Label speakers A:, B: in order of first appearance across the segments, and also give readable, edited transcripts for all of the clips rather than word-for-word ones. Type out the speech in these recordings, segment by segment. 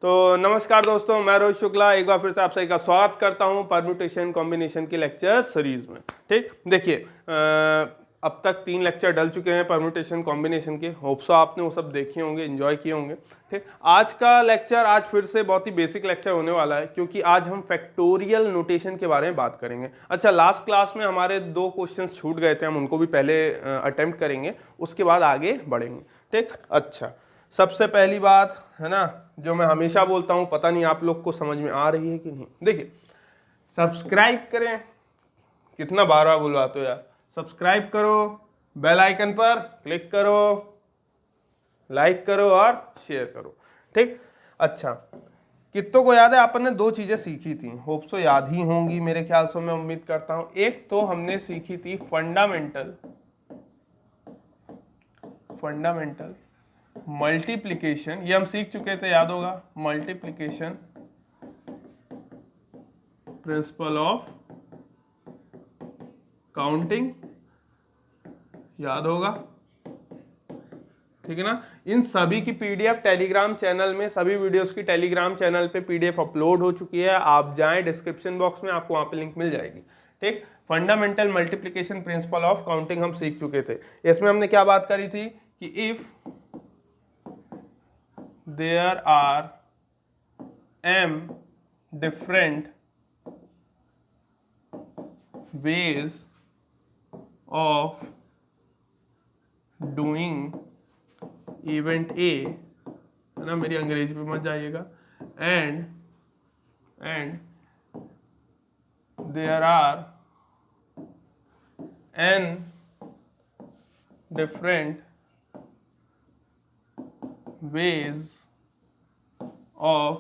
A: तो नमस्कार दोस्तों, मैं रोहित शुक्ला एक बार फिर से आप सभी का स्वागत करता हूं परम्यूटेशन कॉम्बिनेशन की लेक्चर सीरीज में। ठीक, देखिए अब तक 3 लेक्चर डल चुके हैं परम्यूटेशन कॉम्बिनेशन के। होप सो आपने वो सब देखे होंगे, एंजॉय किए होंगे। ठीक, आज का लेक्चर आज फिर से बहुत ही बेसिक लेक्चर होने वाला है, क्योंकि आज हम फैक्टोरियल नोटेशन के बारे में बात करेंगे। अच्छा, लास्ट क्लास में हमारे 2 क्वेश्चंस छूट गए थे, हम उनको भी पहले अटेम्प्ट करेंगे, उसके बाद आगे बढ़ेंगे। ठीक, अच्छा, सबसे पहली बात है ना, जो मैं हमेशा बोलता हूं, पता नहीं आप लोग को समझ में आ रही है कि नहीं। देखिए, सब्सक्राइब करें, कितना बार बुलवाते हो यार। सब्सक्राइब करो, बेल आइकन पर क्लिक करो, लाइक करो और शेयर करो। ठीक, अच्छा, कितनों को याद है अपन ने 2 चीजें सीखी थी, होप सो याद ही होंगी मेरे ख्याल से, मैं उम्मीद करता हूं। एक तो हमने सीखी थी फंडामेंटल मल्टीप्लिकेशन, ये हम सीख चुके थे, याद होगा। मल्टीप्लिकेशन प्रिंसिपल ऑफ काउंटिंग, याद होगा, ठीक है ना। इन सभी की पीडीएफ टेलीग्राम चैनल में, सभी वीडियोस की टेलीग्राम चैनल पे पीडीएफ अपलोड हो चुकी है। आप जाएं डिस्क्रिप्शन बॉक्स में, आपको वहां पे लिंक मिल जाएगी। ठीक, fundamental multiplication principle of counting हम सीख चुके थे। इसमें हमने क्या बात करी थी कि if there are m different ways of doing event A, है ना, मेरी अंग्रेजी पे मत जाइएगा, and there are n different ways of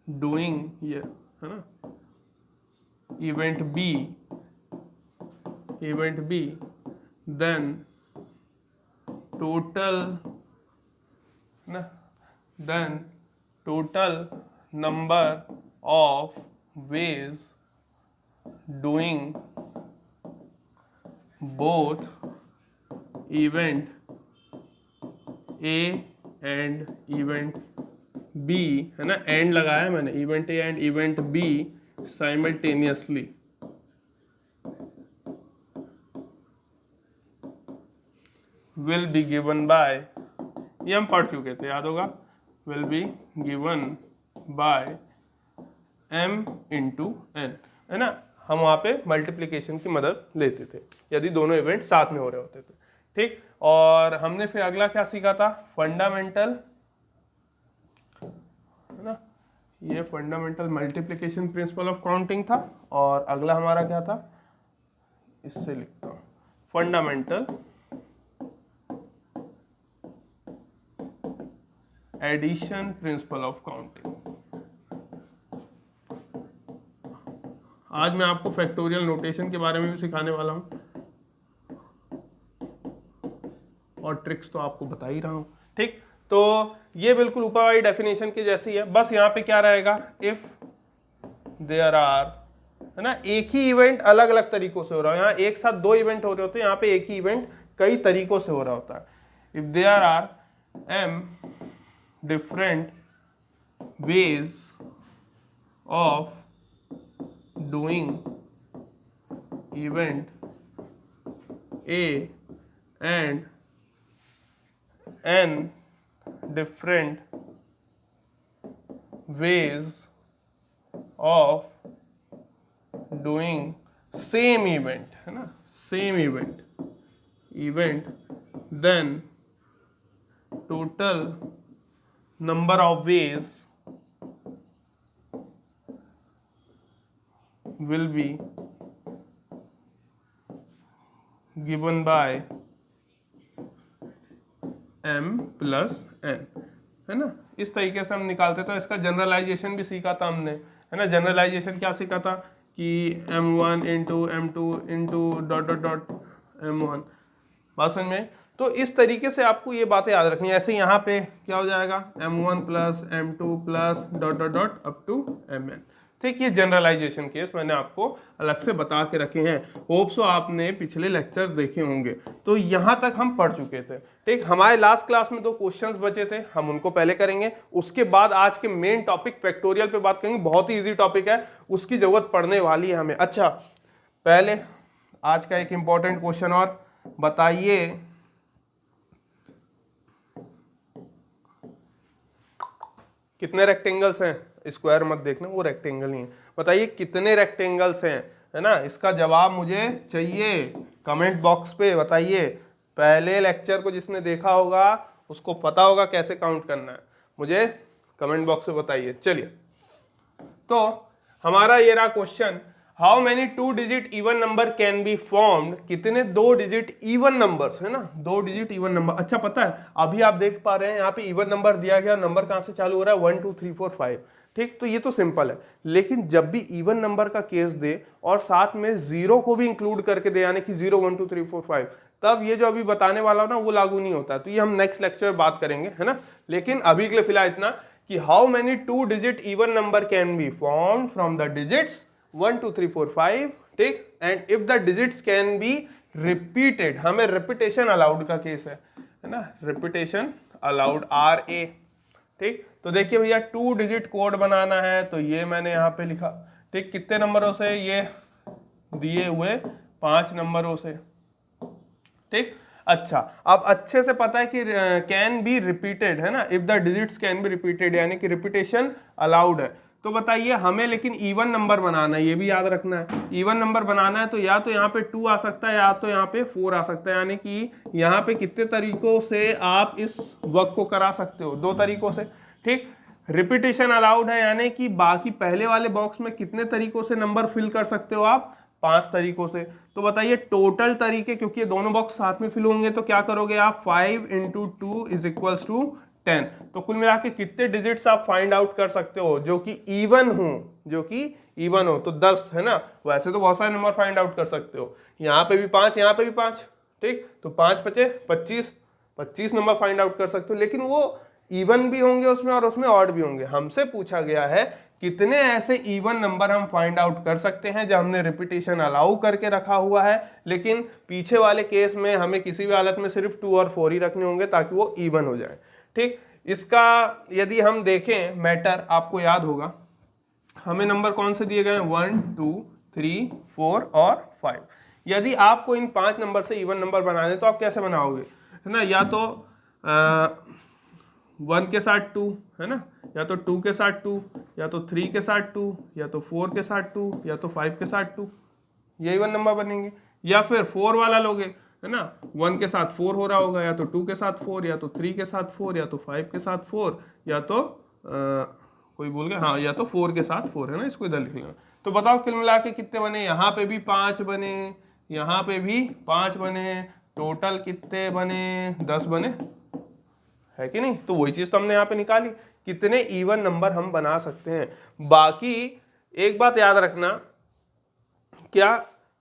A: doing, ये है ना, event B, then total number of ways doing both event A and event B, है ना, एंड लगाया मैंने, event A and event B simultaneously, will be given by, ये हम पढ़ चुके थे, याद होगा, will be given by m into N, है ना। हम वहां पे मल्टीप्लिकेशन की मदद लेते थे यदि दोनों इवेंट साथ में हो रहे होते थे। ठीक, और हमने फिर अगला क्या सीखा था, फंडामेंटल, है ना, ये fundamental multiplication principle of counting था। और अगला हमारा क्या था, इससे लिखता हूं, fundamental addition principle of counting. आज मैं आपको फैक्टोरियल नोटेशन के बारे में भी सिखाने वाला हूं, और ट्रिक्स तो आपको बता ही रहा हूं। ठीक, तो ये बिल्कुल ऊपर वाली डेफिनेशन की जैसी है, बस यहाँ पे क्या रहेगा, इफ देयर आर, है ना, एक ही इवेंट अलग अलग तरीकों से हो रहा है। यहाँ एक साथ 2 इवेंट हो रहे होते हैं, यहाँ पे एक ही इवेंट कई तरीकों से हो रहा होता है। If there are m different ways of doing event A and n different ways of doing same event, है ना, same event, then total number of ways will be given by m plus n, है ना। इस तरीके से हम निकालते। तो इसका जनरलाइजेशन भी सीखा था हमने, है ना। जनरलाइजेशन क्या सीखा था कि m1 into m2 into dot dot dot m1, बात समझ में। तो इस तरीके से आपको ये बातें याद रखनी है। ऐसे यहाँ पे क्या हो जाएगा, m1 plus m2 plus dot dot dot up to mn। ठीक, ये जनरलाइजेशन केस मैंने आपको अलग से बता के रखे हैं। होप सो आपने पिछले लेक्चर्स देखे होंगे। तो यहाँ तक हम पढ़ चुके थे। ठीक, हमारे लास्ट क्लास में 2 क्वेश्चंस बचे थे, हम उनको पहले करेंगे। उसके बाद आज के मेन टॉपिक फैक्टोरियल पे बात करेंगे। बहुत ही इजी टॉपिक है, उसकी जरूरत पड़ने वाली है हमें। अच्छा, पहले आज का एक इंपॉर्टेंट क्वेश्चन और बताइए, कितने रेक्टेंगल्स हैं? स्क्वायर मत देखना, वो रेक्टेंगल ही है। बताइए कितने रेक्टेंगल्स हैं, है ना? इसका जवाब मुझे चाहिए कमेंट बॉक्स पे बताइए। पहले लेक्चर को जिसने देखा होगा उसको पता होगा कैसे काउंट करना है, मुझे कमेंट बॉक्स में बताइए। चलिए, तो हमारा ये रहा question, how many 2 digit even number can be formed? कितने 2 डिजिट इवन नंबर्स, है ना, 2 डिजिट इवन नंबर। अच्छा, पता है अभी आप देख पा रहे हैं यहाँ पे इवन नंबर दिया गया, नंबर कहाँ से चालू हो रहा है? 1 2 3 4 5। ठीक, तो ये तो सिंपल है। लेकिन जब भी इवन नंबर का केस दे और साथ में जीरो को भी इंक्लूड करके दे, यानी कि 0 1 2 3 4 5, तब ये जो अभी बताने वाला हो ना वो लागू नहीं होता है। तो ये हम नेक्स्ट लेक्चर में बात करेंगे, है ना। लेकिन अभी के लिए फिलहाल इतना कि how many 2 digit even number can be formed from the digits 1 2 3 4 5। ठीक, and if the digits can be repeated, हमें रिपीटेशन अलाउड का केस है ना, रिपीटेशन अलाउड RA। ठीक, तो देखिए भैया 2 डिजिट कोड बनाना है, तो ये मैंने यहाँ पे लिखा। ठीक, कितने नंबरों से? ये दिए हुए 5 नंबरों से। ठीक, अच्छा, अब अच्छे से पता है कि कैन बी रिपीटेड, है ना, if the digits can be repeated, यानी कि रिपीटेशन अलाउड है। तो बताइए हमें लेकिन इवन नंबर बनाना है, ये भी याद रखना है। इवन नंबर बनाना है तो या तो यहाँ पे 2 आ सकता है या तो यहाँ पे 4 आ सकता है, यानी कि यहाँ पे कितने तरीकों से आप इस वर्क को करा सकते हो? 2 तरीकों से। ठीक, रिपीटेशन अलाउड है, यानी कि बाकी पहले वाले बॉक्स में कितने तरीकों से नंबर फिल कर सकते हो आप? 5 तरीकों से। तो बताइए टोटल तरीके, क्योंकि ये दोनों बॉक्स साथ में फिल होंगे, तो क्या करोगे आप? 5 × 2 = 10। तो कुल मिला के कितने डिजिट्स आप फाइंड आउट कर सकते हो जो कि इवन हो? जो कि इवन हो तो 10, है ना। वैसे तो बहुत सारे नंबर फाइंड आउट कर सकते हो, यहाँ पे भी 5, यहाँ पे भी 5। ठीक, तो 5 बचे 25 नंबर फाइंड आउट कर सकते हो, लेकिन वो इवन भी होंगे उसमें और उसमें ऑड भी होंगे। हमसे पूछा गया है कितने ऐसे इवन नंबर हम फाइंड आउट कर सकते हैं जब हमने रिपीटेशन अलाउ करके रखा हुआ है, लेकिन पीछे वाले केस में हमें किसी भी हालत में सिर्फ 2 और 4 ही रखने होंगे ताकि वो इवन हो जाए। ठीक, इसका यदि हम देखें मैटर, आपको याद होगा हमें नंबर कौन से दिए गए? 1 2 3 4 और 5। यदि आपको इन 5 नंबर से इवन नंबर बनाने तो आप कैसे बनाओगे, है ना? या तो 1 के साथ 2, है ना, या तो 2 के साथ 2, या तो 3 के साथ 2, या तो 4 के साथ 2, या तो 5 के साथ 2, ये इवन नंबर बनेंगे। या फिर 4 वाला लोगे, है ना, 1 के साथ 4 हो रहा होगा, या तो 2 के साथ 4, या तो 3 के साथ 4, या तो 5 के साथ 4, या तो कोई बोल गया, हाँ, या तो 4 के साथ 4, है ना, इसको इधर लिख लेना। तो बताओ कुल मिला के कितने बने? यहाँ पे भी 5 बने, यहाँ पे भी 5 बने, टोटल कितने बने? 10 बने, है कि नहीं? तो वही चीज तो हमने यहाँ पे निकाली, कितने इवन नंबर हम बना सकते हैं। बाकी एक बात याद रखना, क्या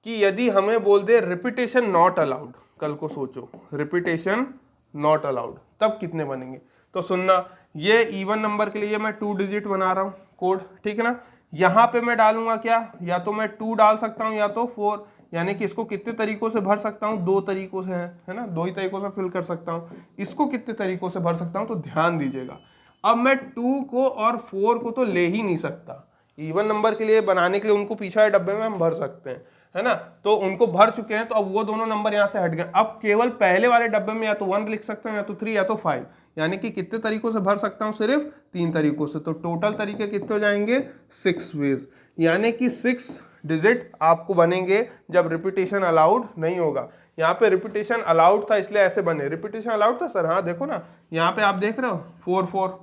A: कि यदि हमें बोल दे रिपीटेशन नॉट अलाउड, कल को सोचो रिपीटेशन नॉट अलाउड, तब कितने बनेंगे? तो सुनना, ये इवन नंबर के लिए मैं 2 डिजिट बना रहा हूँ कोड, ठीक है ना। यहाँ पे मैं डालूंगा क्या? या तो मैं 2 डाल सकता हूँ या तो 4, यानी कि इसको कितने तरीकों से भर सकता हूँ? 2 तरीकों से, है ना, 2 ही तरीकों से फिल कर सकता हूँ। इसको कितने तरीकों से भर सकता हूँ? तो ध्यान दीजिएगा, अब मैं 2 को और 4 को तो ले ही नहीं सकता। इवन नंबर के लिए बनाने के लिए उनको पीछे वाले डब्बे में हम भर सकते हैं, है ना, तो उनको भर चुके हैं, तो अब वो दोनों नंबर यहाँ से हट गए। अब केवल पहले वाले डब्बे में या तो 1 लिख सकता हूँ, या तो 3, या तो 5, यानी कि कितने तरीकों से भर सकता हूँ? सिर्फ 3 तरीकों से। तो टोटल तरीके कितने हो जाएंगे? 6 वेज, यानी कि 6 डिजिट आपको बनेंगे जब रिपीटेशन अलाउड नहीं होगा। यहाँ पे रिपीटेशन अलाउड था इसलिए ऐसे बने। रिपीटेशन अलाउड था सर? हाँ, देखो ना, यहाँ पे आप देख रहे हो 4 4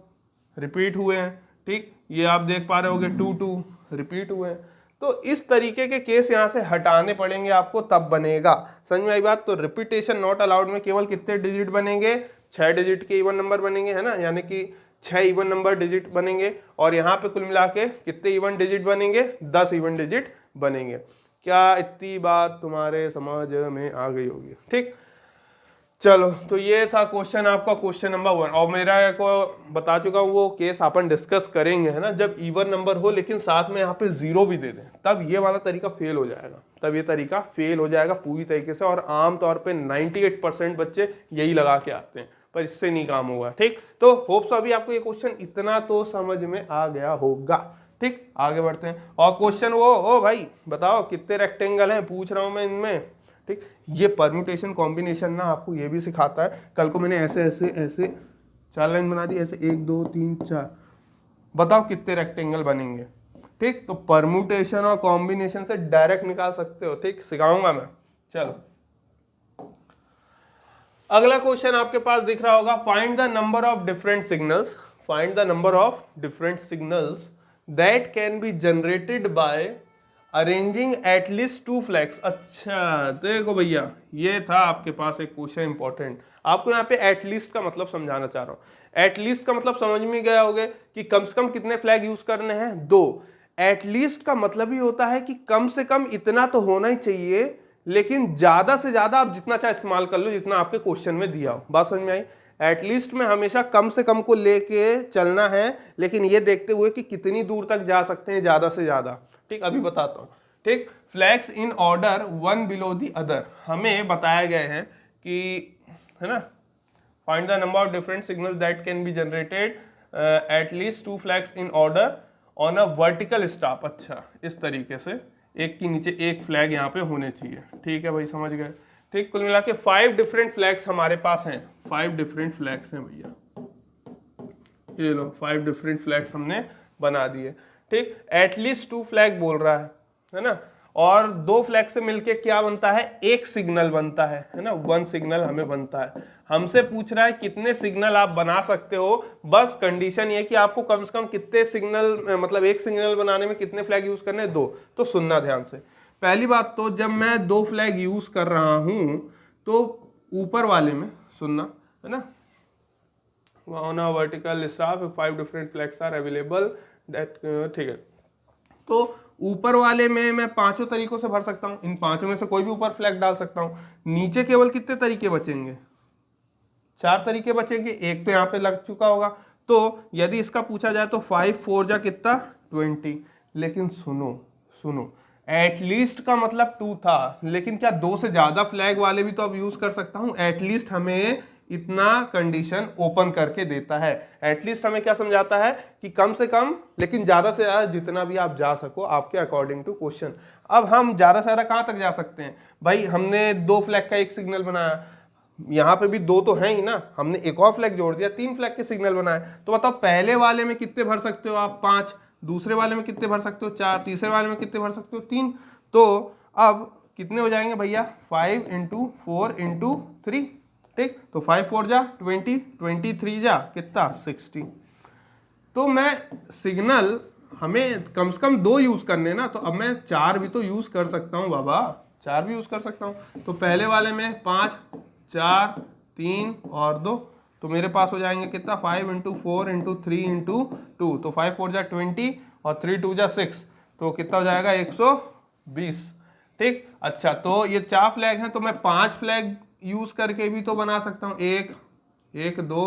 A: रिपीट हुए हैं। ठीक, ये आप देख पा रहे होगे 2 2 रिपीट हुए हैं। तो इस तरीके के केस यहाँ से हटाने पड़ेंगे आपको, तब बनेगा। समझ में आई बात? तो रिपीटेशन नॉट अलाउड में केवल कितने डिजिट बनेंगे? 6 डिजिट के इवन नंबर बनेंगे, है ना, यानी कि 6 इवन नंबर डिजिट बनेंगे। और यहाँ पे कुल मिला के कितने इवन डिजिट बनेंगे? 10 इवन डिजिट बनेंगे। क्या इतनी बात तुम्हारे समझ में आ गई होगी? ठीक, चलो, तो ये था क्वेश्चन आपका, क्वेश्चन नंबर 1। और मेरा को बता चुका हूँ वो केस अपन डिस्कस करेंगे, है ना, जब इवन नंबर हो लेकिन साथ में यहाँ पे 0 भी दे दें, तब ये वाला तरीका फेल हो जाएगा, तब ये तरीका फेल हो जाएगा पूरी तरीके से। और आमतौर पे 98% बच्चे यही लगा के आते हैं, पर इससे नहीं काम होगा। ठीक, तो होप्स अभी आपको ये क्वेश्चन इतना तो समझ में आ गया होगा। ठीक, आगे बढ़ते हैं। और क्वेश्चन वो, ओ भाई बताओ कितने रेक्टेंगल हैं, पूछ रहा हूँ मैं इनमें। ठीक, ये परम्यूटेशन कॉम्बिनेशन ना आपको ये भी सिखाता है। कल को मैंने ऐसे ऐसे ऐसे 4 लाइन बना दी, ऐसे 1 2 3 4, बताओ कितने रेक्टेंगल बनेंगे। ठीक, तो परम्यूटेशन और कॉम्बिनेशन से डायरेक्ट निकाल सकते हो। ठीक, सिखाऊंगा मैं। चलो, अगला क्वेश्चन आपके पास दिख रहा होगा, find the number of different signals, find the number of different signals that can be generated by arranging at least 2 flags. अच्छा देखो भैया, ये था आपके पास एक क्वेश्चन इंपॉर्टेंट। आपको यहाँ पे एटलीस्ट का मतलब समझाना चाह रहा हूँ। एटलीस्ट का मतलब समझ में गया होगा कि कम से कम कितने फ्लैग यूज करने हैं, 2। एटलीस्ट का मतलब ही होता है कि कम से कम इतना तो होना ही चाहिए, लेकिन ज्यादा से ज्यादा आप जितना चाहे इस्तेमाल कर लो, जितना आपके क्वेश्चन में दिया हो। बात समझ में आई? एटलीस्ट में हमेशा कम से कम को लेके चलना है, लेकिन ये देखते हुए कि कितनी दूर तक जा सकते हैं ज्यादा से ज्यादा। ठीक, अभी बताता हूँ। ठीक, flags in order one below the other हमें बताया गए हैं कि, है ना, find the number of different signal that can be generated at least 2 flags in order on a vertical staff. अच्छा, इस तरीके से एक के नीचे एक फ्लैग यहाँ पे होने चाहिए। ठीक है भाई, समझ गए। ठीक, कुल मिला के 5 डिफरेंट फ्लैग्स हमारे पास हैं, 5 डिफरेंट फ्लैग्स हैं भैया, ये लो 5 डिफरेंट फ्लैग्स हमने बना दिए। ठीक, एटलीस्ट 2 फ्लैग बोल रहा है ना, और 2 फ्लैग से मिलके क्या बनता है, एक सिग्नल बनता है ना, 1 सिग्नल हमें बनता है। हमसे पूछ रहा है कितने सिग्नल आप बना सकते हो, बस कंडीशन ये कि आपको कम से कम कितने सिग्नल, मतलब एक सिग्नल बनाने में कितने फ्लैग यूज करने, 2। तो सुनना ध्यान से। पहली बात तो जब मैं 2 फ्लैग यूज कर रहा हूं तो ऊपर वाले में सुनना, है ना, on a vertical staff 5 different flags are available that, ठीक है। तो ऊपर वाले में मैं 5 तरीकों से भर सकता हूँ, इन 5 में से कोई भी ऊपर फ्लैग डाल सकता हूँ। नीचे केवल कितने तरीके बचेंगे, 4 तरीके बचेंगे, एक तो यहाँ पे लग चुका होगा। तो यदि इसका पूछा जाए तो 5 4 जा कितना, 20। लेकिन सुनो सुनो, एटलीस्ट का मतलब 2 था, लेकिन क्या 2 से ज्यादा फ्लैग वाले भी तो अब यूज कर सकता हूँ। एटलीस्ट हमें इतना कंडीशन ओपन करके देता है। एटलीस्ट हमें क्या समझाता है कि कम से कम, लेकिन ज्यादा से ज्यादा जितना भी आप जा सको आपके अकॉर्डिंग टू क्वेश्चन। अब हम ज्यादा से ज्यादा कहां तक जा सकते हैं भाई, हमने 2 फ्लैग का एक सिग्नल बनाया, यहाँ पे भी 2 तो है ही ना, हमने एक और फ्लैग जोड़ दिया, 3 फ्लैग के सिग्नल बनाए। तो बताओ पहले वाले में कितने भर सकते हो आप, 5। दूसरे वाले में कितने भर सकते हो, 4। तीसरे वाले में कितने भर सकते हो, 3। तो अब कितने हो जाएंगे भैया, 5 × 4 × 3। ठीक, तो 5 4 जा 20, 23 जा कितना, 60। तो मैं सिग्नल, हमें कम से कम 2 यूज करने ना, तो अब मैं 4 भी तो यूज कर सकता हूँ बाबा, 4 भी यूज कर सकता हूँ। तो पहले वाले में 5 4 3 और 2, तो मेरे पास हो जाएंगे कितना, 5 × 4 × 3 × 2। तो 5 4 जा 20 और 3 2 जा 6, तो कितना हो जाएगा, 120। ठीक, अच्छा, तो ये 4 फ्लैग हैं, तो मैं 5 फ्लैग यूज करके भी तो बना सकता हूँ, 1 1 2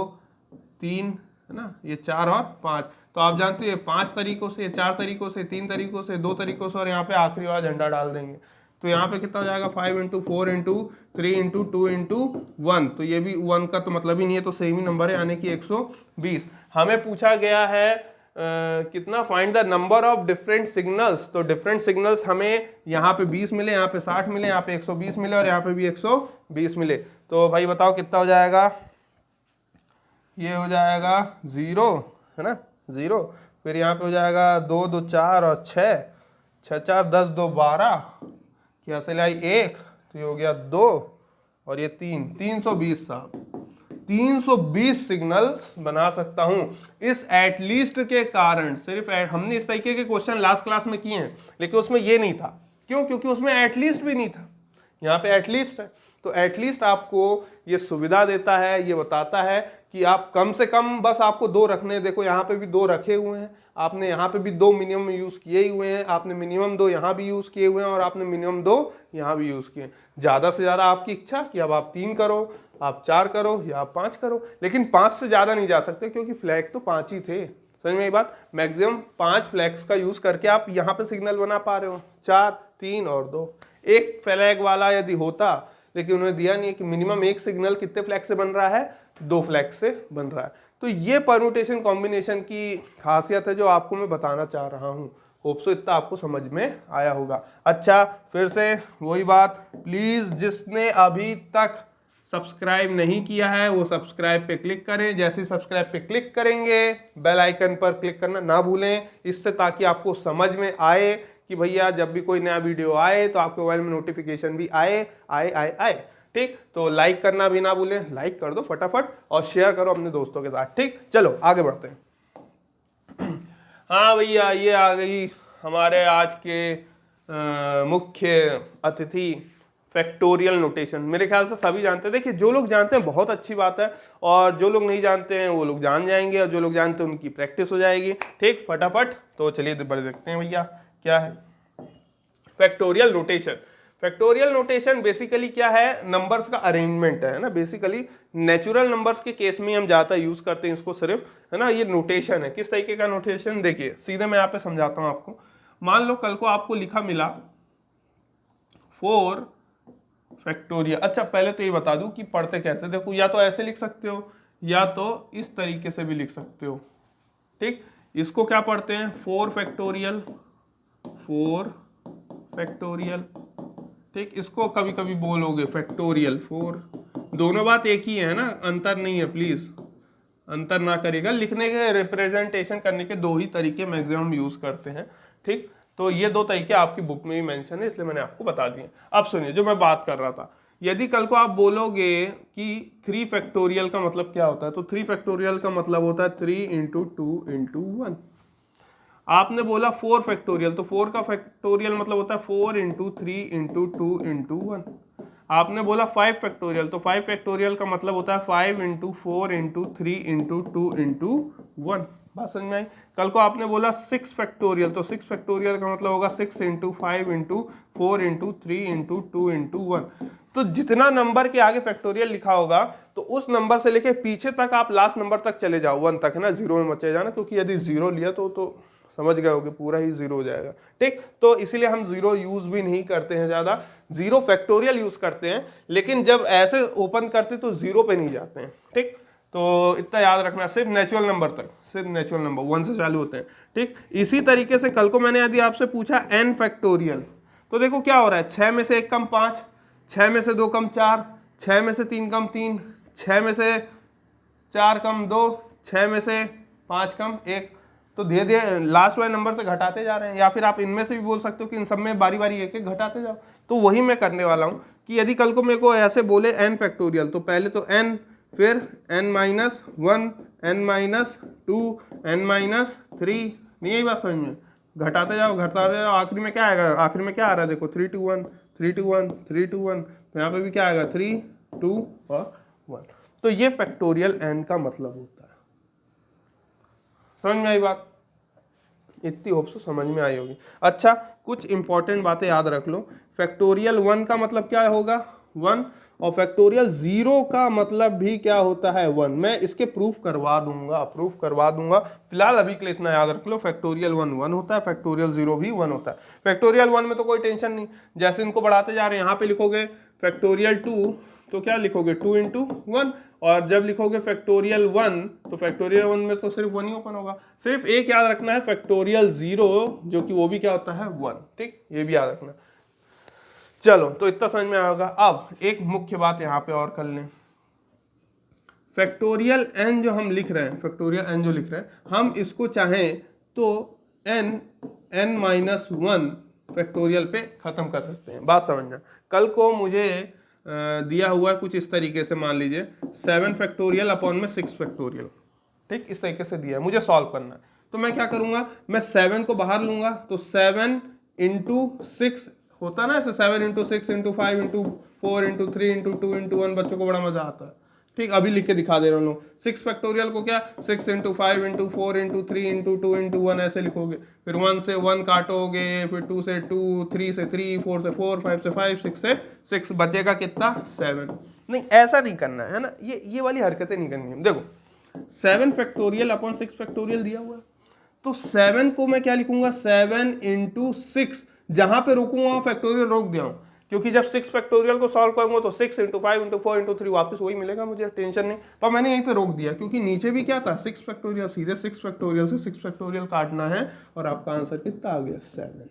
A: 3, है ना, ये 4 और 5। तो आप जानते हैं 5 तरीकों से, 4 तरीकों से, 3 तरीकों से, 2 तरीकों से, और यहाँ पे आखिरी वाला झंडा डाल देंगे। तो यहाँ पे कितना हो जाएगा, 5 × 4 × 3 × 2 × 1। तो ये भी 1 का तो मतलब ही नहीं है, तो सेम ही नंबर है, यानी कि 120। हमें पूछा गया है कितना, find the number of different signals. तो डिफरेंट सिग्नल्स हमें यहाँ पे 20 मिले, यहाँ पे 60 मिले, यहाँ पे 120 मिले, और यहाँ पे भी 120 मिले। तो भाई बताओ कितना हो जाएगा, ये हो जाएगा 0, है ना, 0। फिर यहाँ पे हो जाएगा 2 2 4 और 6 6 4 10 2 12, क्या से लाई 1, तो ये हो गया 2 और ये 3, 320 साहब, 320 सिग्नल्स बना सकता हूं इस एटलीस्ट के कारण। सिर्फ हमने इस तरीके के क्वेश्चन लास्ट क्लास में किए हैं, लेकिन उसमें ये नहीं था। क्यों? क्योंकि उसमें एटलीस्ट भी नहीं था, यहाँ पे एटलीस्ट है। तो एटलीस्ट आपको ये सुविधा देता है, ये बताता है कि आप कम से कम बस आपको 2 रखने। देखो यहाँ पे भी 2 रखे हुए हैं, आपने यहाँ पे भी 2 मिनिमम यूज किए ही हुए हैं, आपने मिनिमम 2 यहाँ भी यूज किए हुए हैं, और आपने मिनिमम 2 यहाँ भी यूज किए। ज्यादा से ज्यादा आपकी इच्छा कि अब आप 3 करो, आप 4 करो या आप 5 करो, लेकिन 5 से ज़्यादा नहीं जा सकते क्योंकि फ्लैग तो 5 ही थे। समझ में ये बात? मैक्सिमम 5 फ्लैग्स का यूज़ करके आप यहाँ पे सिग्नल बना पा रहे हो, 4, 3 और 2। एक फ्लैग वाला यदि होता, लेकिन उन्होंने दिया नहीं है कि मिनिमम एक सिग्नल कितने फ्लैग से बन रहा है, 2 फ्लैग से बन रहा है। तो ये परम्यूटेशन कॉम्बिनेशन की खासियत है जो आपको मैं बताना चाह रहा हूँ। होप सो इतना आपको समझ में आया होगा। अच्छा, फिर से वही बात, प्लीज़ जिसने अभी तक सब्सक्राइब नहीं किया है वो सब्सक्राइब पे क्लिक करें। जैसे ही सब्सक्राइब पे क्लिक करेंगे बेल आइकन पर क्लिक करना ना भूलें, इससे ताकि आपको समझ में आए कि भैया जब भी कोई नया वीडियो आए तो आपके मोबाइल में नोटिफिकेशन भी आए। ठीक, तो लाइक करना भी ना भूलें, लाइक कर दो फटाफट और शेयर करो अपने दोस्तों के साथ। ठीक, चलो आगे बढ़ते हैं। हाँ भैया, ये आ गई हमारे आज के मुख्य अतिथि, फैक्टोरियल नोटेशन। मेरे ख्याल से सभी जानते हैं। देखिए, जो लोग जानते हैं बहुत अच्छी बात है, और जो लोग नहीं जानते हैं वो लोग जान जाएंगे, और जो लोग जानते हैं उनकी प्रैक्टिस हो जाएगी। ठीक, फटाफट तो चलिए देखते हैं भैया क्या है factorial notation. Factorial notation basically क्या है, नंबर्स का अरेंजमेंट है ना। बेसिकली नेचुरल नंबर्स के केस में हम ज़्यादा यूज़ करते हैं इसको सिर्फ, है ना। ये नोटेशन है, किस तरीके का नोटेशन, देखिए सीधे मैं यहाँ पे समझाता हूँ आपको। मान लो कल को आपको लिखा मिला 4 फैक्टोरियल। अच्छा, पहले तो ये बता दूं कि पढ़ते कैसे। देखो, या तो ऐसे लिख सकते हो या तो इस तरीके से भी लिख सकते हो। ठीक, इसको क्या पढ़ते हैं, 4 फैक्टोरियल, 4 फैक्टोरियल। ठीक, इसको कभी कभी बोलोगे फैक्टोरियल 4। दोनों बात एक ही है ना, अंतर नहीं है, प्लीज अंतर ना करिएगा। लिखने के रिप्रेजेंटेशन करने के 2 ही तरीके मैक्सिमम यूज करते हैं। ठीक, तो ये 2 तरीके आपकी बुक में भी मेंशन है, इसलिए मैंने आपको बता दिए। अब सुनिए जो मैं बात कर रहा था, यदि कल को आप बोलोगे कि 3 फैक्टोरियल का मतलब क्या होता है, तो 3 फैक्टोरियल का मतलब होता है 3 × 2 × 1। आपने बोला 4 फैक्टोरियल, तो 4 का फैक्टोरियल मतलब होता है 4 × 3 × 2 × 1। आपने बोला 5 फैक्टोरियल, तो 5 फैक्टोरियल का मतलब होता है 5 × 4 × 3 × 2 × 1। बात समझ में आई? कल को आपने बोला 6 फैक्टोरियल, तो 6 फैक्टोरियल का मतलब होगा 6 × 5 × 4 × 3 × 2 × 1। तो जितना नंबर के आगे फैक्टोरियल लिखा होगा तो उस नंबर से लेके पीछे तक आप लास्ट नंबर तक चले जाओ, 1 तक, है ना। 0 में मचे जाना, क्योंकि यदि 0 लिया तो समझ गए होगे पूरा ही 0 हो जाएगा। ठीक, तो इसीलिए हम 0 यूज भी नहीं करते हैं ज़्यादा, 0 फैक्टोरियल यूज करते हैं। लेकिन जब ऐसे ओपन करते तो 0 पे नहीं जाते हैं। ठीक, तो इतना याद रखना, सिर्फ नेचुरल नंबर तक, सिर्फ नेचुरल नंबर 1 से चालू होते हैं। ठीक, इसी तरीके से कल को मैंने यदि आपसे पूछा n फैक्टोरियल, तो देखो क्या हो रहा है, 6 में से 1 कम 5, 6 में से 2 कम 4, 6 में से 3 कम 3, 6 में से 4 कम 2, 6 में से 5 कम 1। तो धीरे धीरे लास्ट वाले नंबर से घटाते जा रहे हैं, या फिर आप इनमें से भी बोल सकते हो कि इन सब में बारी बारी एक एक घटाते जाओ। तो वही मैं करने वाला हूँ कि यदि कल को मेरे को ऐसे बोले n फैक्टोरियल, तो पहले तो n, फिर n-1, n-2, n-3। नहीं यही बात समझ में, घटाते जाओ, आखिरी में क्या आएगा, आखिरी में क्या आ रहा है, देखो 3 2 1, 3 2 1, 3 2 1। तो यहाँ पे भी क्या आएगा, 3 2 और 1। तो ये फैक्टोरियल n का मतलब होता है। समझ में आई बात? इतनी होप से समझ में आई होगी। अच्छा, कुछ इंपॉर्टेंट बातें याद रख लो। फैक्टोरियल 1 का मतलब क्या होगा, 1, और फैक्टोरियल 0 का मतलब भी क्या होता है, 1। मैं इसके प्रूफ करवा दूंगा। फिलहाल अभी के लिए इतना याद रख लो, फैक्टोरियल 1 होता है, फैक्टोरियल 0 भी 1 होता है। फैक्टोरियल 1 में तो कोई टेंशन नहीं, जैसे इनको बढ़ाते जा रहे हैं, यहाँ पे लिखोगे फैक्टोरियल 2 तो क्या लिखोगे, 2 × 1। और जब लिखोगे फैक्टोरियल 1 तो फैक्टोरियल 1 में तो सिर्फ 1 ही ओपन होगा। सिर्फ एक याद रखना है, फैक्टोरियल 0 जो कि वो भी क्या होता है, 1। ठीक, ये भी याद रखना। चलो, तो इतना समझ में आएगा। अब एक मुख्य बात यहाँ पे और कर लें, फैक्टोरियल n जो हम लिख रहे हैं, फैक्टोरियल n जो लिख रहे हैं, हम इसको चाहें तो n-1 फैक्टोरियल पे खत्म कर सकते हैं। बात समझना, कल को मुझे दिया हुआ है कुछ इस तरीके से, मान लीजिए 7 फैक्टोरियल अपॉन में 6 फैक्टोरियल। ठीक, इस तरीके से दिया है, मुझे सॉल्व करना है। तो मैं क्या करूंगा, मैं 7 को बाहर लूंगा, तो 7 × 6 होता ना ऐसे, 7 × 6 × 5 × 4 × 3 × 2 × 1। बच्चों को बड़ा मजा आता है, ठीक, अभी लिख के दिखा दे रहा हूँ। 6 फैक्टोरियल को क्या 6 into 5 into 4 into 3 into 2 into 1 ऐसे लिखोगे, फिर 1 से 1 काटोगे, फिर 2 से 2, 3 से 3, 4 से 4, 5 से 5, 6 से 6, बचेगा कितना 7। नहीं ऐसा नहीं करना है ना, ये वाली हरकतें नहीं करनी है। देखो 7 फैक्टोरियल अपॉन 6 फैक्टोरियल दिया हुआ है, तो 7 को मैं क्या लिखूंगा 7 इंटू 6, जहां पे रोकूंगा वहां फैक्टोरियल रोक दिया हूं, क्योंकि जब 6 फैक्टोरियल को सॉल्व करूंगा तो 6 इंटू 5 इंटू 4 इंटू 3 वापस वही मिलेगा, मुझे टेंशन नहीं। पर मैंने यहीं पे रोक दिया क्योंकि नीचे भी क्या था 6 फैक्टोरियल, सीधे 6 फैक्टोरियल से 6 फैक्टोरियल काटना है और आपका आंसर कितना आ गया 7।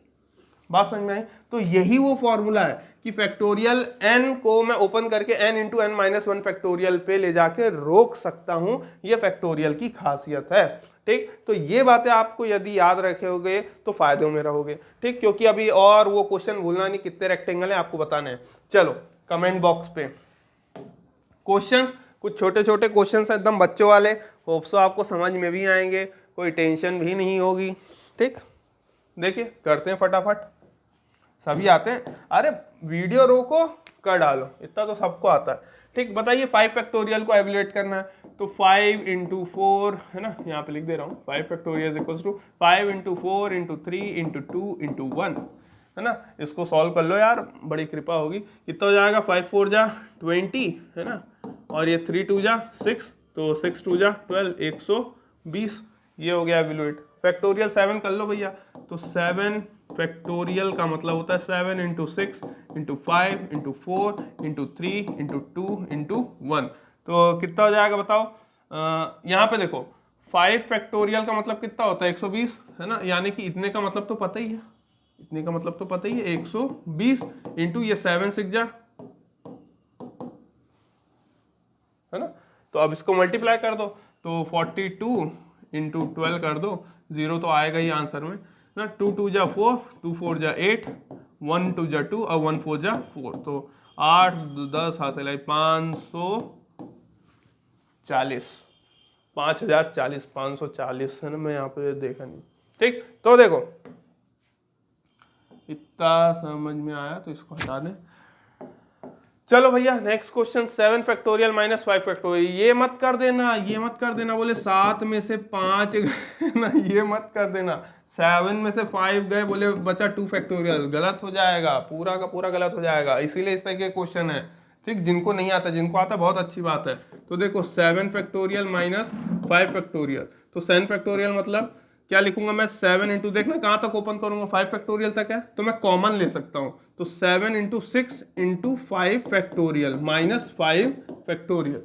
A: बात समझ में आई? तो यही वो फॉर्मूला है कि फैक्टोरियल n को मैं ओपन करके n into n minus 1 factorial पे ले जाके रोक सकता हूं, ये फैक्टोरियल की खासियत है। ठीक, तो ये बातें आपको यदि याद रखोगे तो फायदों में रहोगे। ठीक, क्योंकि अभी और वो क्वेश्चन भूलना नहीं, कितने रेक्टेंगल है आपको बताने हैं। चलो कमेंट बॉक्स पे क्वेश्चंस, कुछ छोटे छोटे क्वेश्चंस एकदम बच्चों वाले, होप सो आपको समझ में भी आएंगे, कोई टेंशन भी नहीं होगी। ठीक, देखिए करते हैं फटाफट, सभी आते हैं। अरे वीडियो रोको कर डालो, इतना तो सबको आता है। ठीक, बताइए 5 फैक्टोरियल को एवेल्यूएट करना है तो 5 इंटू 4 है ना, यहाँ पे लिख दे रहा हूँ 5 factorial equals to 5 into 4 into 3 into 2 into 1 है ना। इसको सॉल्व कर लो यार, बड़ी कृपा होगी। कितना हो जाएगा 5 4 जा 20 है ना, और ये 3 2 जा 6, तो 6 2 जा 12, 120, ये हो गया एवेल्यूएट। फैक्टोरियल 7 कर लो भैया, तो 7 फैक्टोरियल का मतलब होता है 7 into 6 into 5 into 4 into 3 into 2 into 1, तो कितना हो जाएगा बताओ। यहाँ पे देखो 5 फैक्टोरियल का मतलब कितना होता है 120 है ना, यानी कि इतने का मतलब तो पता ही है, इतने का मतलब तो पता ही है 120 इंटू ये 7 6 जा है ना, तो अब इसको मल्टीप्लाई कर दो तो 42 इंटू 12 कर दो, 0 तो आएगा ही आंसर में ना। 2 2 जा 4, 2 4 जा 8, 1 2 जा 2 और 1 4 जा 4, तो 8 10 हासिल है 540, 5040 540 है ना, मैं यहाँ पे देखा नहीं। ठीक, तो देखो इतना समझ में आया तो इसको हटा दें। चलो भैया next question, 7 factorial minus 5 factorial, ये मत कर देना, ये मत कर देना, बोले 7 में से 5 ना, ये मत कर देना। 7 में से 5 गए, बोले बचा 2 फैक्टोरियल, गलत हो जाएगा, पूरा का पूरा गलत हो जाएगा, इसीलिए इस तरह के क्वेश्चन है। ठीक, जिनको नहीं आता, जिनको आता बहुत अच्छी बात है। तो देखो 7 फैक्टोरियल माइनस 5 फैक्टोरियल, तो 7 फैक्टोरियल मतलब क्या लिखूंगा मैं 7 इंटू, देखना कहाँ तक ओपन करूंगा 5 फैक्टोरियल तक है, तो मैं कॉमन ले सकता हूँ, तो 7 into 6 into 5 factorial minus 5 factorial,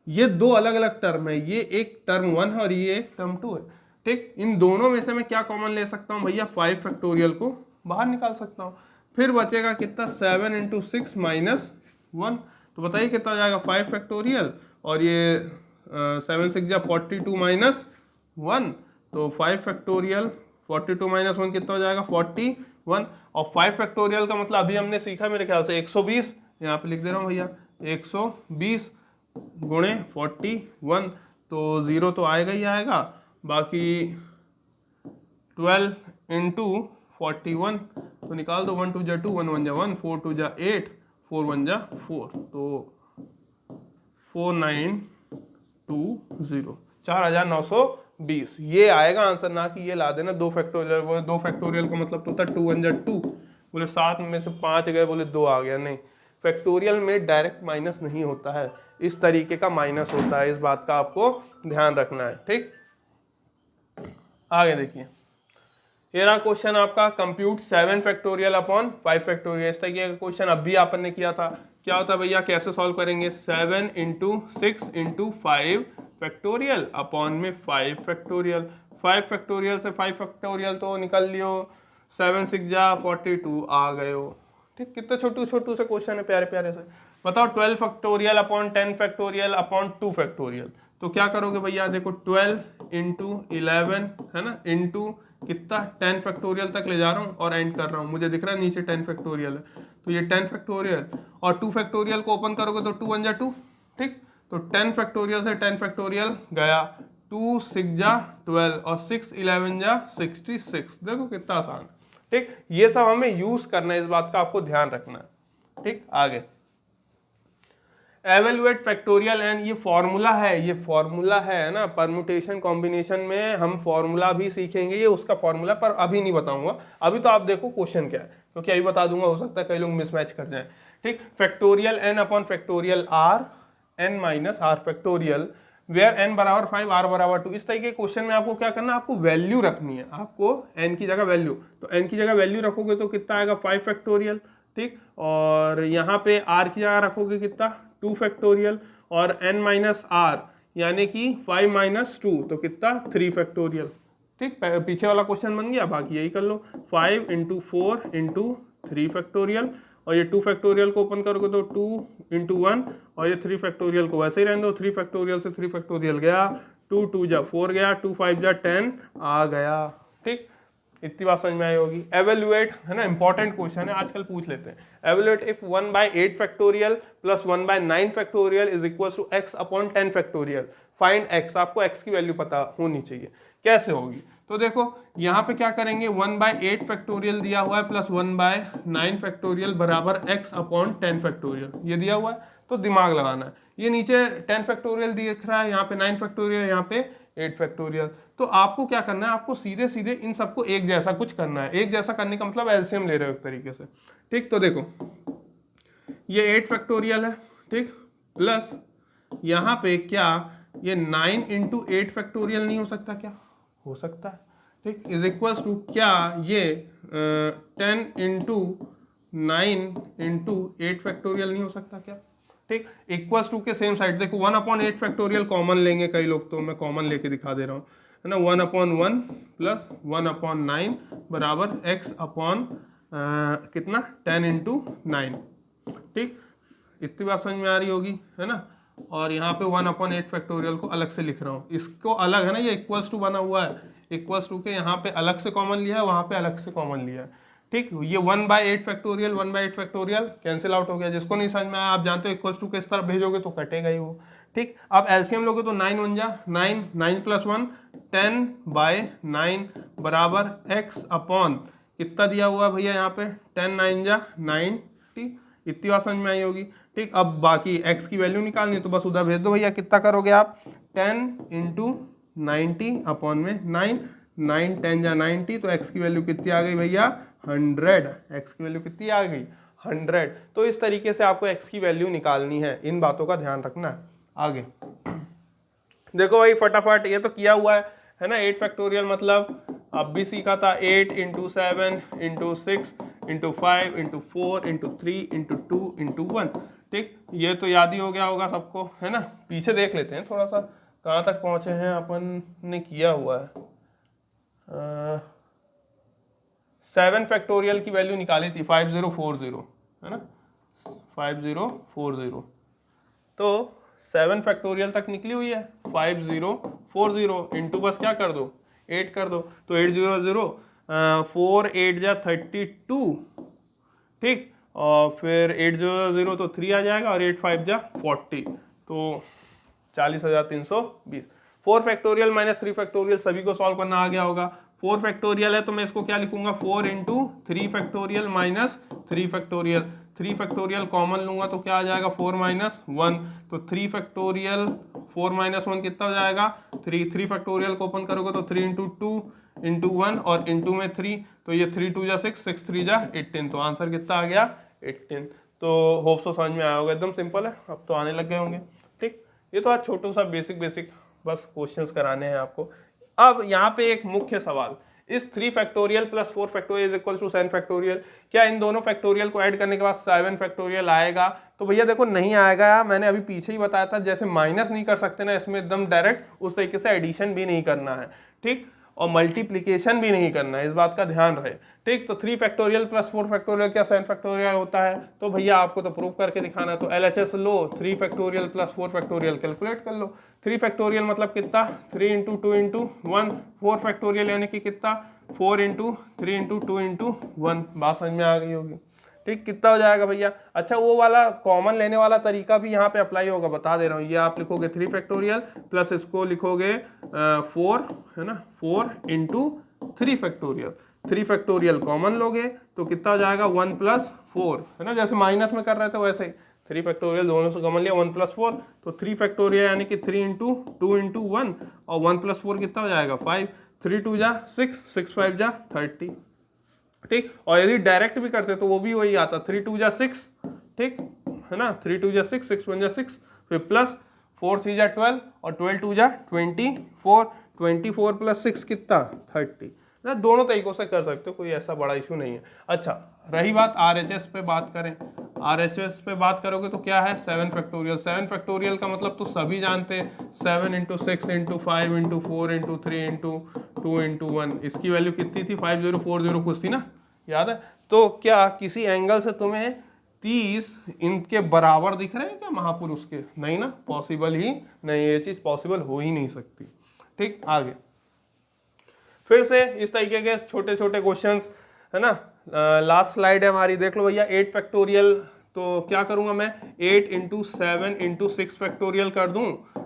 A: ये दो अलग अलग टर्म है, ये एक टर्म 1 है और ये एक टर्म 2 है। ठीक, इन दोनों में से मैं क्या कॉमन ले सकता हूँ भैया 5 फैक्टोरियल को बाहर निकाल सकता हूँ, फिर बचेगा कितना 7 इंटू 6 माइनस 1, तो बताइए कितना हो जाएगा 5 फैक्टोरियल, और ये 7 6 जा 42 माइनस 1, तो 5 फैक्टोरियल 42 माइनस 1 कितना हो जाएगा 41, और 5 फैक्टोरियल का मतलब अभी हमने सीखा मेरे ख्याल से 120, यहाँ पे लिख दे रहा हूँ भैया 120 गुणे 41, तो 0 तो आएगा ही आएगा, बाकी 12 इंटू 41 तो निकाल दो, 1 2 जा 2 1 1 जा 1 4 2 जा 8 4 1 जा 4, तो 4920 4920 ये आएगा आंसर, ना कि ये ला देना 2 फैक्टोरियल। वो 2 फैक्टोरियल का मतलब तो होता है 2 1 जा 2, बोले 7 में से 5 गए, बोले 2 आ गया, नहीं फैक्टोरियल में डायरेक्ट माइनस नहीं होता है, इस तरीके का माइनस होता है, इस बात का आपको ध्यान रखना है। ठीक, आगे देखिए, ये रहा क्वेश्चन आपका, कंप्यूट 7 फैक्टोरियल अपॉन 5 फैक्टोरियल, इस तरीके का क्वेश्चन अभी अपन ने किया था। क्या होता है भैया, कैसे सॉल्व करेंगे, 7 इंटू 6 इंटू 5 फैक्टोरियल अपॉन में 5 फैक्टोरियल, 5 फैक्टोरियल से 5 फैक्टोरियल तो निकल लियो, 7 6 जा 42 आ गए हो। ठीक, कितने छोटू छोटू से क्वेश्चन है, प्यारे प्यारे से। बताओ 12 factorial upon 10 factorial upon 2 factorial, तो क्या करोगे भैया, देखो 12 इंटू 11 है ना, इंटू कितना 10 फैक्टोरियल तक ले जा रहा हूँ और एंड कर रहा हूँ, मुझे दिख रहा है नीचे 10 फैक्टोरियल है, तो ये 10 फैक्टोरियल और 2 फैक्टोरियल को ओपन करोगे तो 2 1 जा 2। ठीक, तो 10 फैक्टोरियल से 10 फैक्टोरियल गया, 2 6 जा 12 और 6 11 जा 66, देखो कितना आसान है। ठीक, ये सब हमें यूज करना है, इस बात का आपको ध्यान रखना है। ठीक, आगे एवेलुएट फैक्टोरियल एन, ये फॉर्मूला है ना, परम्यूटेशन कॉम्बिनेशन में हम फॉर्मूला भी सीखेंगे, ये उसका फॉर्मूला, पर अभी नहीं बताऊंगा। अभी तो आप देखो क्वेश्चन क्या है, क्योंकि अभी बता दूंगा हो सकता है कई लोग मिसमैच कर जाएं। ठीक, factorial N upon factorial R N minus R factorial where N बराबर 5 आर बराबर 2। इस तरीके के क्वेश्चन में आपको क्या करना है, आपको वैल्यू रखनी है, आपको एन की जगह वैल्यू, तो एन की जगह वैल्यू रखोगे तो कितना आएगा 5 फैक्टोरियल। ठीक, और यहाँ पे आर की जगह रखोगे कितना 2 फैक्टोरियल, और एन माइनस आर यानी कि 5 माइनस 2 तो कितना 3 फैक्टोरियल। ठीक, पीछे वाला क्वेश्चन बन गया, बाकी यही कर लो, 5 इंटू 4 इंटू 3 फैक्टोरियल, और ये 2 फैक्टोरियल को ओपन करोगे तो 2 इंटू 1, और ये 3 फैक्टोरियल को वैसे ही रहने दो, 3 फैक्टोरियल से 3 फैक्टोरियल गया, 2 2 जा 4 गया, 2 5 जा 10 आ गया। ठीक, इतनी बात समझ में आई होगी। एवेल्युएट है ना, इंपॉर्टेंट क्वेश्चन है, आजकल पूछ लेते हैं। Evaluate if 1/8 factorial plus 1/9 factorial is equal to x upon 10 factorial, find x। आपको x की वैल्यू पता होनी चाहिए, कैसे होगी? तो देखो यहाँ पे क्या करेंगे, 1/8 फैक्टोरियल दिया हुआ है प्लस 1/9 फैक्टोरियल बराबर x अपॉन 10 फैक्टोरियल, ये दिया हुआ है, तो दिमाग लगाना है। ये नीचे 10 फैक्टोरियल दिख रहा है, यहाँ पे 9 फैक्टोरियल, यहाँ पे 8 फैक्टोरियल, तो आपको क्या करना है, आपको सीधे सीधे इन सबको एक जैसा कुछ करना है। एक जैसा करने का मतलब एलसीएम ले रहे हो एक तरीके से। ठीक, तो देखो ये 8 फैक्टोरियल है, ठीक, प्लस यहाँ पे क्या ये 9 इंटू 8 फैक्टोरियल नहीं हो सकता क्या? हो सकता है। ठीक, इज इक्वल्स टू क्या ये 10 इंटू 9 इंटू 8 फैक्टोरियल नहीं हो सकता क्या? ठीक, इक्वल्स टू के सेम साइड देखो 1/8 फैक्टोरियल कॉमन लेंगे कई लोग, तो मैं कॉमन लेके दिखा दे रहा हूँ, है ना। 1/1 प्लस 1/9 बराबर x अपॉन कितना 10 इंटू 9। ठीक, इतनी बात समझ में आ रही होगी, है ना। और यहाँ पे 1/8 फैक्टोरियल को अलग से लिख रहा हूँ, इसको अलग है ना, ये इक्वल्स टू बना हुआ है, इक्वल्स टू के यहाँ पे अलग से कॉमन लिया है, वहाँ पे अलग से कॉमन लिया है। ठीक, ये 1/8 फैक्टोरियल 1/8 फैक्टोरियल कैंसिल आउट हो गया। जिसको नहीं समझ में आया, आप जानते हो इक्वल्स टू किस तरफ भेजोगे तो कटेगा ही वो। ठीक, अब एलसीएम लोगे तो 9 1 जा 9, 9 प्लस 1 10/9 बराबर x अपॉन कितना दिया हुआ है भैया यहाँ पे 10 9 जा 90। इतनी बात समझ में आई होगी। ठीक, अब बाकी x की वैल्यू निकालनी तो बस उधर भेज दो भैया। कितना करोगे आप 10 इंटू 90 अपॉन में 9, 9 10 जा 90, तो x की वैल्यू कितनी आ गई भैया 100। x की वैल्यू कितनी आ गई 100। तो इस तरीके से आपको x की वैल्यू निकालनी है, इन बातों का ध्यान रखना है। आगे देखो भाई फटाफट, ये तो किया हुआ है ना। 8 फैक्टोरियल मतलब अब भी सीखा था, 8 into 7 into 6 into 5 into 4 into 3 into 2 into 1। ठीक, ये तो याद ही हो गया होगा सबको, है ना। पीछे देख लेते हैं थोड़ा सा कहाँ तक पहुँचे हैं, अपन ने किया हुआ है 7 फैक्टोरियल की वैल्यू निकाली थी 5040, है ना 5040। तो 7 फैक्टोरियल तक निकली हुई है 5040 इंटू बस क्या कर दो 8 कर दो, तो 800 4 8 जा 32। ठीक, और फिर 800 तो 3 आ जाएगा, और 8 5 जा 40, तो 40,320। 4 फैक्टोरियल माइनस 3 फैक्टोरियल सभी को सॉल्व करना आ गया होगा। 4 फैक्टोरियल है तो मैं इसको क्या लिखूंगा 4 into 3 factorial minus 3 factorial. 3 factorial common लूंगा तो क्या आ जाएगा 4 माइनस 1, तो 3 फैक्टोरियल 4 माइनस 1 कितना हो जाएगा 3 फैक्टोरियल को ओपन करोगे तो 3 इंटू 2 इंटू 1 और इंटू में 3, तो ये 3 2 जा 6 6 3 जा 18, तो आंसर कितना आ गया 18। तो होप सो समझ में आया होगा, एकदम सिंपल है, अब तो आने लग गए होंगे। ठीक, ये तो आज छोटू सा बेसिक बस क्वेश्चंस कराने हैं आपको। अब यहाँ पे एक मुख्य सवाल, इस 3 factorial plus 4 factorial is equal to 7 factorial, क्या इन दोनों फैक्टोरियल को ऐड करने के बाद 7 फैक्टोरियल आएगा? तो भैया देखो नहीं आएगा, मैंने अभी पीछे ही बताया था, जैसे माइनस नहीं कर सकते ना इसमें एकदम डायरेक्ट, उस तरीके से एडिशन भी नहीं करना है। ठीक, और मल्टीप्लीकेशन भी नहीं करना है, इस बात का ध्यान रहे। ठीक, तो 3 फैक्टोरियल प्लस 4 फैक्टोरियल क्या 7 फैक्टोरियल होता है? तो भैया आपको तो प्रूव करके दिखाना है, तो LHS लो, 3 फैक्टोरियल प्लस 4 फैक्टोरियल कैलकुलेट कर लो। 3 फैक्टोरियल मतलब कितना 3 इंटू 2 इंटू 1, 4 फैक्टोरियल यानी कि कितना 4 इंटू 3 इंटू 2 इंटू 1। बात समझ में आ गई होगी। ठीक, कितना हो जाएगा भैया? अच्छा, वो वाला कॉमन लेने वाला तरीका भी यहाँ पे अप्लाई होगा, बता दे रहा हूँ। ये आप लिखोगे 3 फैक्टोरियल प्लस इसको लिखोगे 4, है ना 4 इंटू 3 फैक्टोरियल। 3 फैक्टोरियल कॉमन लोगे तो कितना हो जाएगा 1 प्लस 4, है ना, जैसे माइनस में कर रहे थे वैसे ही। 3 फैक्टोरियल दोनों से कॉमन लिया 1 + 4, तो 3 फैक्टोरियल यानी कि 3 × 2 × 1 और 1 + 4 कितना हो जाएगा 5, 3 × 2 = 6, 6 × 5 = 30, ठीक। और यदि डायरेक्ट भी करते तो वो भी वही आता 3 × 2 = 6, ठीक है ना, 3 × 2 = 6, 6 × 1 = 6, फिर प्लस 4 × 3 = 12 और 12 × 2 = 24, 24 + 6 कितना 30 ना। दोनों तरीकों से कर सकते हो, कोई ऐसा बड़ा इशू नहीं है। अच्छा, रही बात RHS पे बात करें, RHS पे बात करोगे तो क्या है 7 फैक्टोरियल। 7 फैक्टोरियल का मतलब तो सभी जानते हैं 7 × 6 × 5 × 4 × 3 × 2 × 1, इसकी वैल्यू कितनी थी 5040 कुछ थी ना, याद है। तो क्या किसी एंगल से तुम्हें 30 इनके बराबर दिख रहे हैं क्या महापुरुष के, नहीं ना, पॉसिबल ही नहीं, ये चीज पॉसिबल हो ही नहीं सकती, ठीक। आगे फिर से इस तरीके के छोटे छोटे क्वेश्चंस है ना। लास्ट स्लाइड है हमारी, देख लो भैया 8 फैक्टोरियल, तो क्या करूंगा मैं 8 × 7 × 6 फैक्टोरियल कर दूं,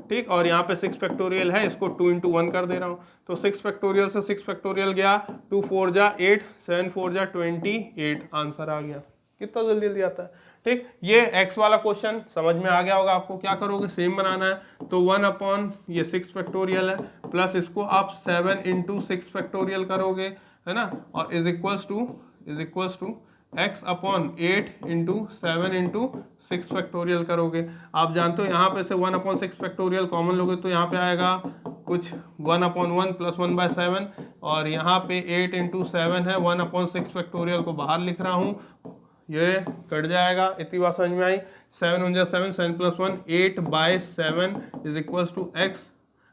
A: ठीक। और यहाँ पे 6 फैक्टोरियल है, इसको 2 × 1 कर दे रहा हूँ, तो 6 फैक्टोरियल से 6 फैक्टोरियल गया, 2 × 4 = 8, 7 × 4 = 28, आंसर आ गया। कितना जल्दी जल्दी आता है, ठीक। ये x वाला क्वेश्चन समझ में आ गया होगा आपको। क्या करोगे, सेम बनाना है, तो 1 ये 6 फैक्टोरियल है प्लस इसको आप 7 × 6 फैक्टोरियल करोगे, है ना, और is equals to x upon 8 × 7 × 6 factorial करोगे। आप जानते हो यहाँ पे से 1/6 फैक्टोरियल कॉमन लोगे तो यहाँ पे आएगा कुछ 1/1 + 1/7, और यहाँ पे 8 × 7 है, 1/6 फैक्टोरियल को बाहर लिख रहा हूँ, ये कट जाएगा। इतनी बात समझ में आई। 7 × 7, 7 + 1 8/7 इज इक्वल्स टू x,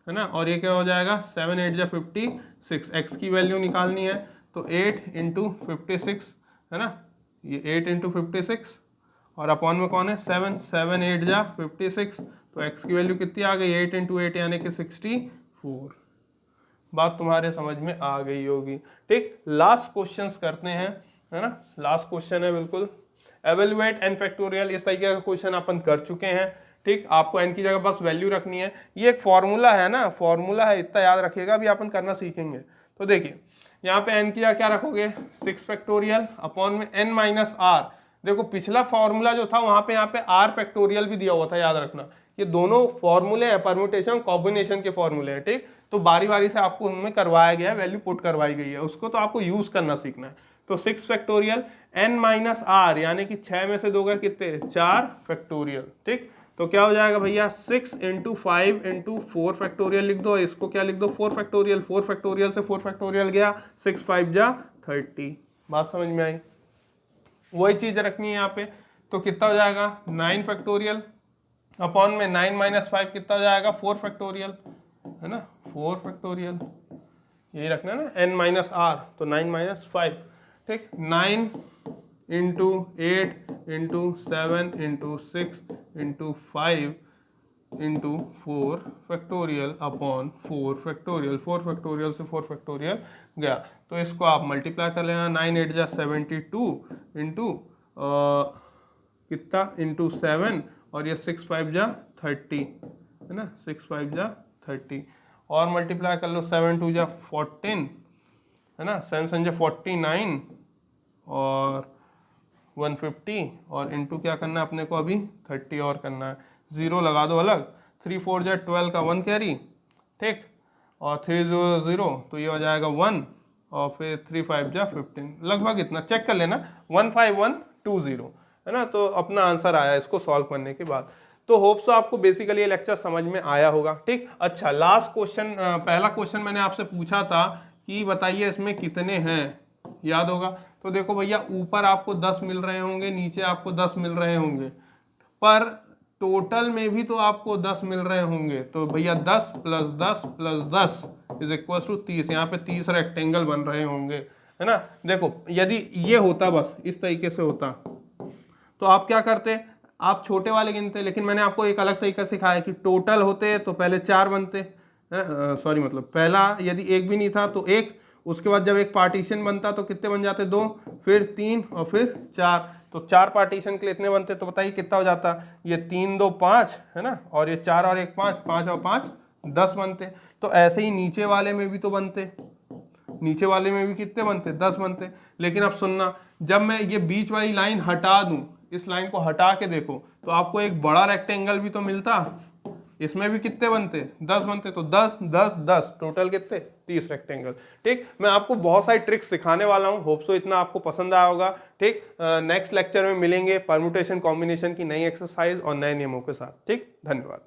A: है ना, और ये क्या हो जाएगा 7 × 8 = 56, x की वैल्यू निकालनी है, तो 8 × 56 है ना, ये 8 × 56 और अपॉन में कौन है 7, 7 × 8 = 56, तो x की वैल्यू कितनी आ गई 8 × 8 यानी कि 64। बात तुम्हारे समझ में आ गई होगी, ठीक। लास्ट क्वेश्चंस करते हैं, है ना, लास्ट क्वेश्चन है बिल्कुल, एवेल्युएट n फैक्टोरियल। इस तरीके का क्वेश्चन अपन कर चुके हैं, ठीक। आपको n की जगह बस वैल्यू रखनी है, ये एक फॉर्मूला है ना, फॉर्मूला है, इतना याद रखिएगा, अभी अपन करना सीखेंगे। तो देखिए यहाँ पे n की जगह क्या रखोगे 6 फैक्टोरियल अपॉन में n - r। देखो पिछला फॉर्मूला जो था वहां पे यहाँ पे r फैक्टोरियल भी दिया हुआ था, याद रखना, ये दोनों फॉर्मूले हैं, परम्यूटेशन कॉम्बिनेशन के फॉर्मूले हैं, ठीक। तो बारी बारी से आपको उनमें करवाया गया है, वैल्यू पुट करवाई गई है, उसको तो आपको यूज करना सीखना है। तो 6 फैक्टोरियल n - r यानी कि 6 में से 2 गए कितने 4 फैक्टोरियल, ठीक। तो क्या हो जाएगा भैया 6 × 5 × 4 फैक्टोरियल लिख दो, इसको क्या लिख दो 4 फैक्टोरियल, 4 फैक्टोरियल से 4 फैक्टोरियल गया 6 × 5 = 30। बात समझ में आई, वही चीज रखनी है यहाँ पे। तो कितना हो जाएगा 9 फैक्टोरियल अपॉन में 9 - 5 कितना हो जाएगा 4 फैक्टोरियल, है ना, 4 फैक्टोरियल, यही रखना है ना n - r, तो 9 - 5, ठीक। 9 × 8 × 7 × 6 × 5 × 4 फैक्टोरियल अपॉन 4 फैक्टोरियल, 4 फैक्टोरियल से 4 फैक्टोरियल गया, तो इसको आप मल्टीप्लाई कर लेना, 9 × 8 = 72 इंटू कितना इंटू 7, और ये 6 × 5 = 30, है ना, 6 × 5 = 30, और मल्टीप्लाई कर लो 7 × 2 = 14, है ना, 7 × 7 = 49 और 150, और इंटू क्या करना है अपने को अभी 30 और करना है, जीरो लगा दो अलग, 3 × 4 = 12 का 1 कैरी, ठीक, और 3 × 0 = 0, तो ये हो जाएगा 1, और फिर 3 × 5 = 15, लगभग इतना चेक कर लेना 15120, है ना। तो अपना आंसर आया इसको सॉल्व करने के बाद। तो होप सो आपको बेसिकली ये लेक्चर समझ में आया होगा, ठीक। अच्छा, लास्ट क्वेश्चन, पहला क्वेश्चन मैंने आपसे पूछा था कि बताइए इसमें कितने हैं, याद होगा। तो देखो भैया ऊपर आपको 10 मिल रहे होंगे, नीचे आपको 10 मिल रहे होंगे, पर टोटल में भी तो आपको 10 मिल रहे होंगे, तो भैया 10 + 10 + 10 इज इक्वल टू 30, यहाँ पे 30 रेक्टेंगल बन रहे होंगे, है ना। देखो यदि ये होता, बस इस तरीके से होता, तो आप क्या करते, आप छोटे वाले गिनते, लेकिन मैंने आपको एक अलग तरीका सिखाया कि टोटल होते तो पहले 4 बनते, सॉरी मतलब पहला यदि एक भी नहीं था तो एक, उसके बाद जब एक पार्टीशन बनता तो कितने बन जाते 2, फिर 3 और फिर 4, तो 4 पार्टीशन के लिए इतने बनते, तो बताइए कितना हो जाता, ये 3 × 2 = 5, है ना, और ये 4 और 1 5, 5 और 5 10 बनते। तो ऐसे ही नीचे वाले में भी तो बनते, नीचे वाले में भी कितने बनते 10 बनते। लेकिन अब सुनना, जब मैं ये बीच वाली लाइन हटा दूं, इस लाइन को हटा के देखो तो आपको एक बड़ा रेक्टेंगल भी तो मिलता, इसमें भी कितने बनते, 10 बनते, तो 10 10 10 टोटल कितने, 30 रेक्टेंगल। ठीक, मैं आपको बहुत सारी ट्रिक्स सिखाने वाला हूँ, होप सो इतना आपको पसंद आया होगा। ठीक, नेक्स्ट लेक्चर में मिलेंगे परम्यूटेशन कॉम्बिनेशन की नई एक्सरसाइज और नए नियमों के साथ। ठीक, धन्यवाद।